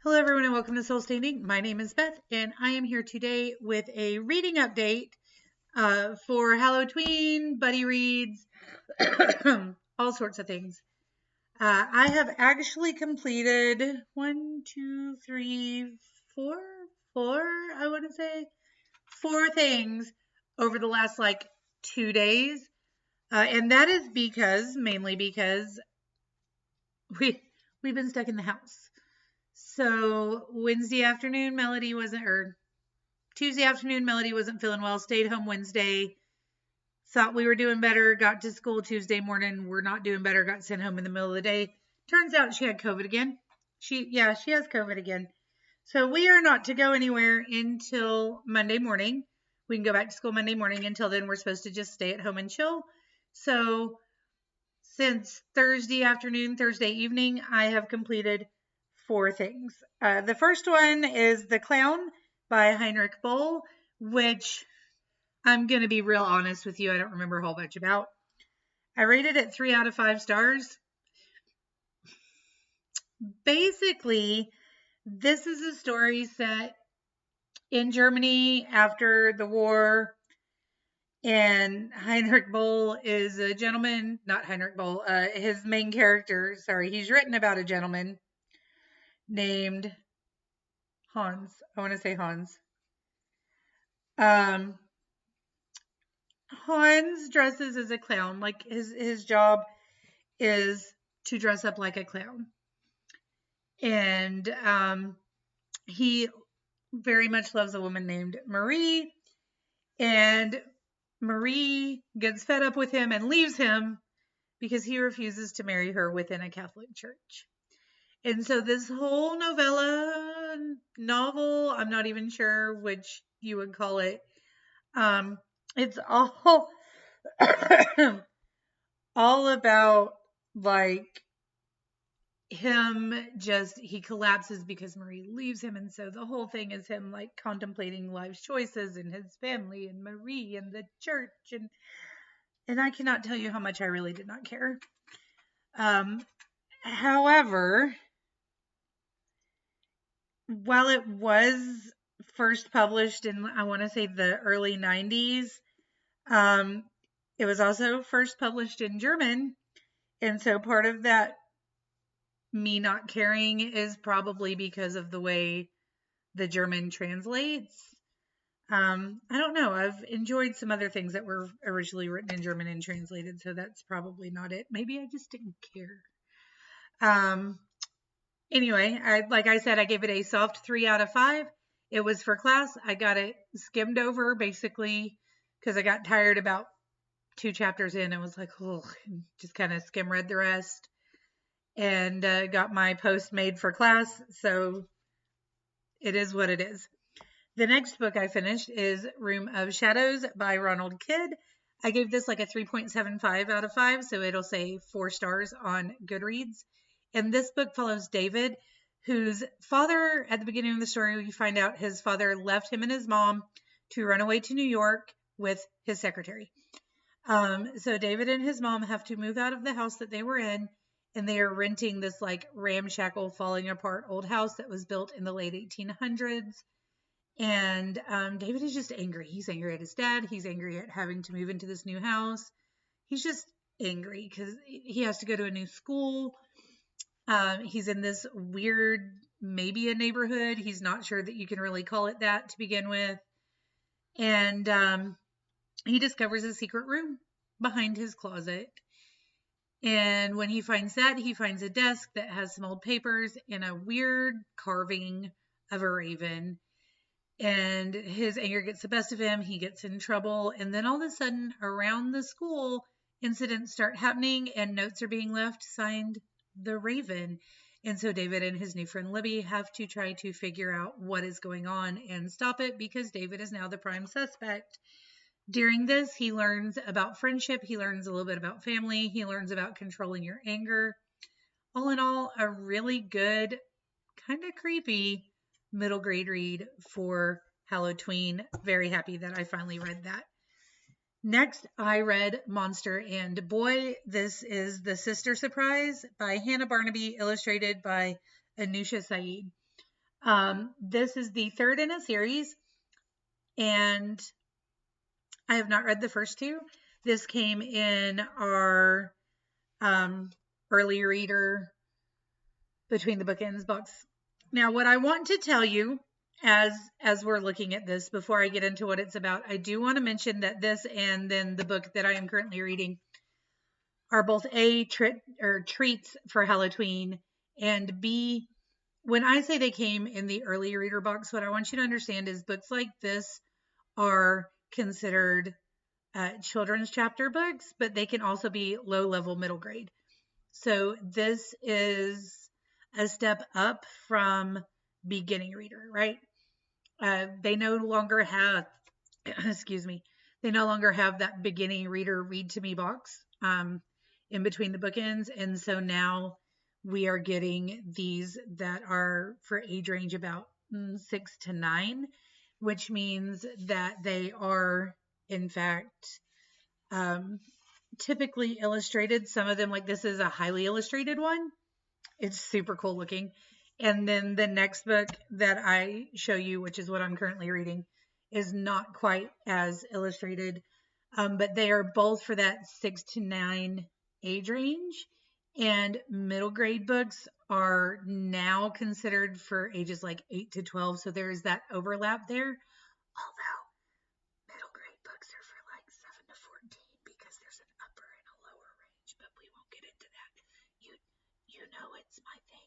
Hello, everyone, and welcome to Soul Standing. My name is Beth, and I am here today with a reading update for HallowTween, buddy reads, all sorts of things. I have actually completed four, I want to say, four things over the last 2 days. And that is mainly because we've been stuck in the house. So Tuesday afternoon, Melody wasn't feeling well, stayed home Wednesday, thought we were doing better, got to school Tuesday morning, we're not doing better, got sent home in the middle of the day. Turns out she had COVID again. She has COVID again. So we are not to go anywhere until Monday morning. We can go back to school Monday morning. Until then, we're supposed to just stay at home and chill. So since Thursday evening, I have completed four things. The first one is The Clown by Heinrich Böll, which I'm going to be real honest with you, I don't remember a whole bunch about. I rated it 3 out of 5 stars. Basically, this is a story set in Germany after the war, and Heinrich Böll is a gentleman, not Heinrich Böll, his main character, he's written about a gentleman named Hans. I want to say Hans. Hans dresses as a clown. Like his job is to dress up like a clown. And he very much loves a woman named Marie. And Marie gets fed up with him and leaves him because he refuses to marry her within a Catholic church. And so this whole novel, I'm not even sure which you would call it. It's all all about him he collapses because Marie leaves him, and so the whole thing is him contemplating life's choices and his family and Marie and the church, and I cannot tell you how much I really did not care. However, while it was first published in, I want to say, the early 90s, it was also first published in German. And so part of that, me not caring, is probably because of the way the German translates. I don't know. I've enjoyed some other things that were originally written in German and translated, so that's probably not it. Maybe I just didn't care. Anyway, like I said, I gave it a soft 3 out of 5. It was for class. I got it skimmed over basically because I got tired about 2 chapters in and was like, oh, just kind of skim read the rest, and got my post made for class. So it is what it is. The next book I finished is Room of Shadows by Ronald Kidd. I gave this a 3.75 out of 5, so it'll say 4 stars on Goodreads. And this book follows David, whose father, at the beginning of the story, we find out his father left him and his mom to run away to New York with his secretary. So David and his mom have to move out of the house that they were in, and they are renting this ramshackle, falling apart old house that was built in the late 1800s. And David is just angry. He's angry at his dad. He's angry at having to move into this new house. He's just angry because he has to go to a new school. He's in this weird, maybe a neighborhood. He's not sure that you can really call it that to begin with. And he discovers a secret room behind his closet. And when he finds that, he finds a desk that has some old papers and a weird carving of a raven. And his anger gets the best of him. He gets in trouble. And then all of a sudden, around the school, incidents start happening and notes are being left signed The Raven. And so David and his new friend Libby have to try to figure out what is going on and stop it, because David is now the prime suspect. During this, he learns about friendship. He learns a little bit about family. He learns about controlling your anger. All in all, a really good, kind of creepy middle grade read for HallowTween. Very happy that I finally read that. Next, I read Monster and Boy. This is The Sister Surprise by Hannah Barnaby, illustrated by Anusha Saeed. This is the third in a series, and I have not read the first two. This came in our early reader Between the Bookends box. Now, what I want to tell you as we're looking at this, before I get into what it's about, I do want to mention that this and then the book that I am currently reading are both treats for HallowTween, and B, when I say they came in the early reader box, what I want you to understand is books like this are considered children's chapter books, but they can also be low level middle grade. So this is a step up from beginning reader, right? They no longer have, excuse me, they no longer have that beginning reader read to me box in between the bookends. And so now we are getting these that are for age range about 6 to 9, which means that they are, in fact, typically illustrated. Some of them, like this is a highly illustrated one. It's super cool looking. And then the next book that I show you, which is what I'm currently reading, is not quite as illustrated, but they are both for that 6 to 9 age range. And middle grade books are now considered for ages like 8 to 12. So there is that overlap there. Although middle grade books are for like 7 to 14 because there's an upper and a lower range, but we won't get into that. You know it's my thing.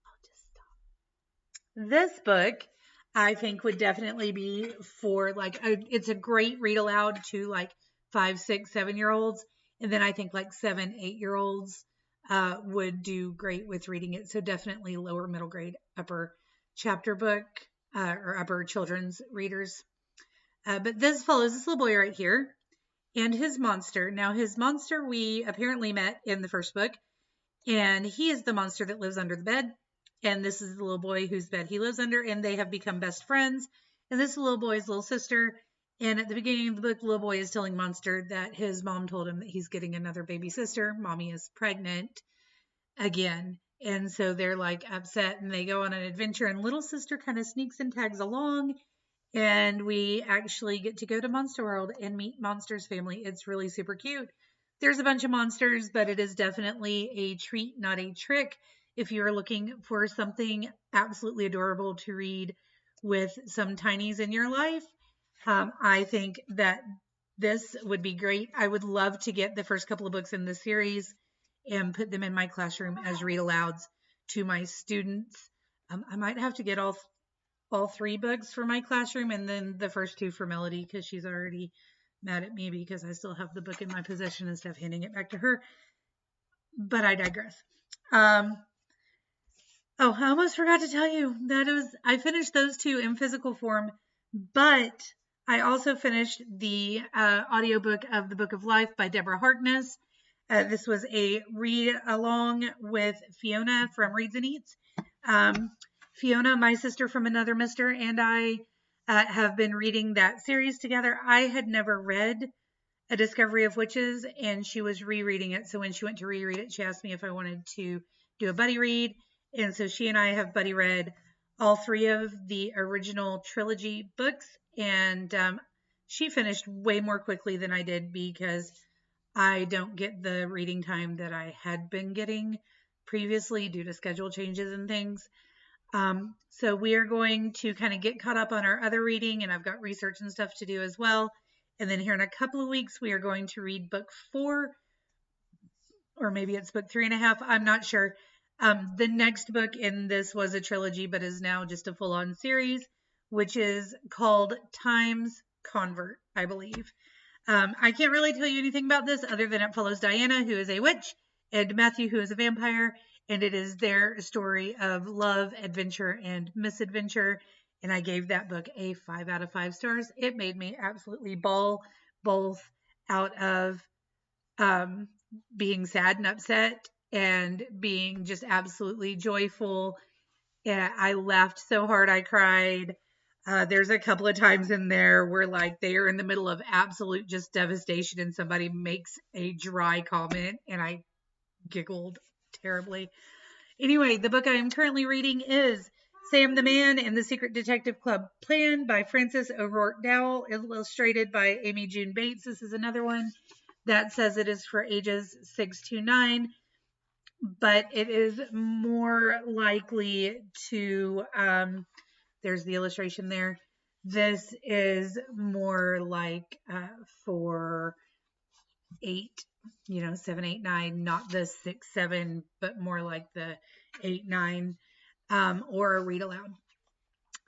I'll just stop. This book I think would definitely be for like it's a great read aloud to like 5, 6, 7 year olds, and then I think like 7, 8 year olds would do great with reading it. So definitely lower middle grade, upper chapter book or upper children's readers. But this follows this little boy right here and his monster. Now, his monster we apparently met in the first book, and he is the monster that lives under the bed. And this is the little boy whose bed he lives under, and they have become best friends. And this is the little boy's little sister. And at the beginning of the book, the little boy is telling Monster that his mom told him that he's getting another baby sister. Mommy is pregnant again. And so they're like upset and they go on an adventure, and little sister kind of sneaks and tags along. And we actually get to go to Monster World and meet Monster's family. It's really super cute. There's a bunch of monsters, but it is definitely a treat, not a trick. If you're looking for something absolutely adorable to read with some tinies in your life, I think that this would be great. I would love to get the first couple of books in the series and put them in my classroom as read alouds to my students. I might have to get all 3 books for my classroom, and then the first 2 for Melody because she's already mad at me because I still have the book in my possession instead of handing it back to her. But I digress. Oh, I almost forgot to tell you that I finished those 2 in physical form, but I also finished the audiobook of The Book of Life by Deborah Harkness. This was a read along with Fiona from Reads and Eats. Fiona, my sister from another mister, and I have been reading that series together. I had never read A Discovery of Witches, and she was rereading it. So when she went to reread it, she asked me if I wanted to do a buddy read. And so she and I have buddy read all 3 of the original trilogy books. And she finished way more quickly than I did because I don't get the reading time that I had been getting previously due to schedule changes and things. So we are going to kind of get caught up on our other reading, and I've got research and stuff to do as well. And then here in a couple of weeks, we are going to read book 4, or maybe it's book 3.5. I'm not sure. The next book in this was a trilogy, but is now just a full-on series, which is called Times Convert, I believe. I can't really tell you anything about this other than it follows Diana, who is a witch, and Matthew, who is a vampire, and it is their story of love, adventure, and misadventure. And I gave that book a 5 out of 5 stars. It made me absolutely bawl, both out of being sad and upset and being just absolutely joyful. Yeah, I laughed so hard I cried. There's a couple of times in there where like they are in the middle of absolute just devastation and somebody makes a dry comment and I giggled terribly. Anyway, the book I am currently reading is Sam the Man and the Secret Detective Club Plan by Frances O'Rourke Dowell, illustrated by Amy June Bates. This is another one that says it is for ages 6 to 9, but it is more likely to, there's the illustration there. This is more like for 8, 7, 8, 9, not the 6, 7, but more like the 8, 9, or a read aloud.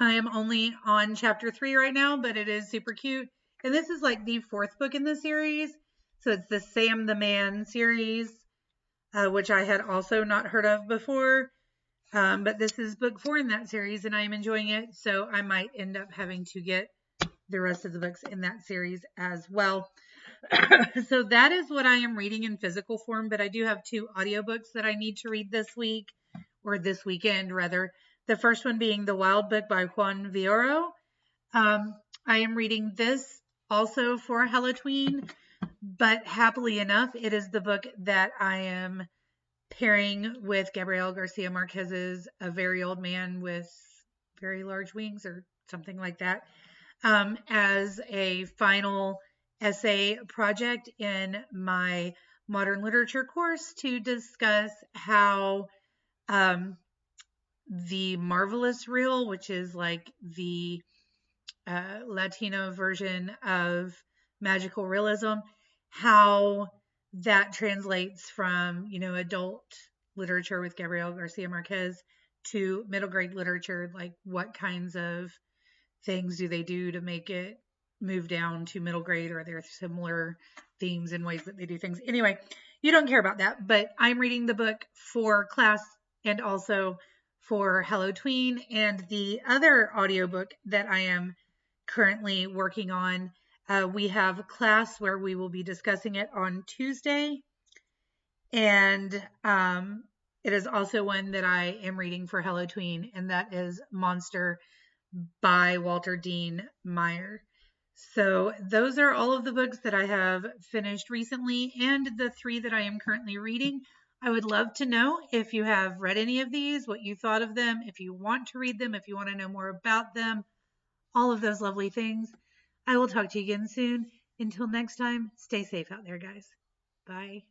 I am only on chapter 3 right now, but it is super cute. And this is like the 4th book in the series. So it's the Sam the Man series, which I had also not heard of before. But this is book 4 in that series, and I am enjoying it. So I might end up having to get the rest of the books in that series as well. So that is what I am reading in physical form, but I do have 2 audiobooks that I need to read this week, or this weekend rather. The first one being The Wild Book by Juan Villoro. I am reading this also for HallowTween, but happily enough, it is the book that I am pairing with Gabriel Garcia Marquez's A Very Old Man with Very Large Wings, or something like that, as a final essay project in my modern literature course to discuss how the Marvelous Reel, which is like the Latino version of magical realism, how that translates from, adult literature with Gabriel Garcia Marquez to middle grade literature. Like, what kinds of things do they do to make it move down to middle grade? Or are there similar themes and ways that they do things? Anyway, you don't care about that, but I'm reading the book for class and also for HallowTween. And the other audiobook that I am currently working on, we have a class where we will be discussing it on Tuesday. And it is also one that I am reading for HallowTween, and that is Monster by Walter Dean Meyer. So those are all of the books that I have finished recently, and the 3 that I am currently reading. I would love to know if you have read any of these, what you thought of them, if you want to read them, if you want to know more about them, all of those lovely things. I will talk to you again soon. Until next time, stay safe out there, guys. Bye.